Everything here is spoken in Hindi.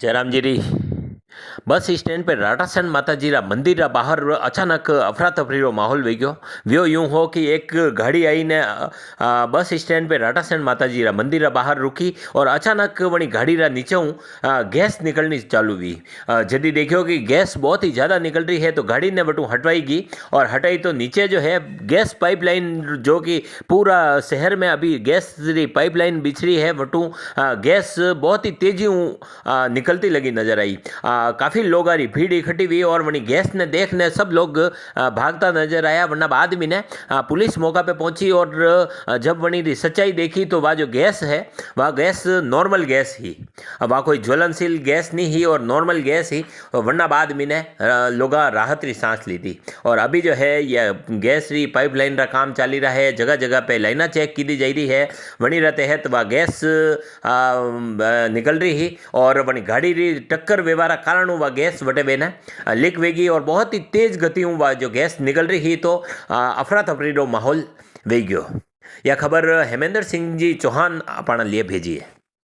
जयराम जी री बस स्टेण्ड पे राटासन माताजीरा मंदिर बहार अचानक अफरा-तफरीरो माहौल वही गयो। व्यो यूँ हो कि एक गाड़ी आईने बस स्टेण्ड पे राटासन माताजीरा मंदिर बहार रुकी और अचानक वणी गाड़ी रा नीचे गैस निकलनी चालू हुई। जल्दी देखियो कि गैस बहुत ही ज़्यादा निकल रही है तो गाड़ी ने बटू हटवाई गई और हटाई तो नीचे जो है गैस पाइपलाइन जो कि पूरा शहर में अभी गैस की पाइपलाइन बिछरी है बटू गैस बहुत ही तेजी निकलती लगी नजर आई। काफ़ी लोग आ रही भीड़ इकट्ठी हुई और वही गैस ने देखने सब लोग भागता नजर आया। वरना आदमी ने पुलिस मौका पे पहुंची और जब वही सच्चाई देखी तो वह जो गैस है वह गैस नॉर्मल गैस ही, वह कोई ज्वलनशील गैस नहीं ही और नॉर्मल गैस ही। वरना आदमी ने लोग राहत री सांस ली थी और अभी जो है यह गैस री पाइपलाइन का काम चाली रहा है। जगह जगह पे लाइना चेक की दी जा रही है। वनी रहते है तो वह गैस निकल रही ही और वनी गाड़ी री टक्कर व्यवहार कारण वह गैस वटे बेने लीक वेगी और बहुत ही तेज गति वह जो गैस निकल रही ही तो अफरा तफरी रो माहौल वे गयो। यह खबर हेमेंद्र सिंह जी चौहान अपना लिए भेजी है।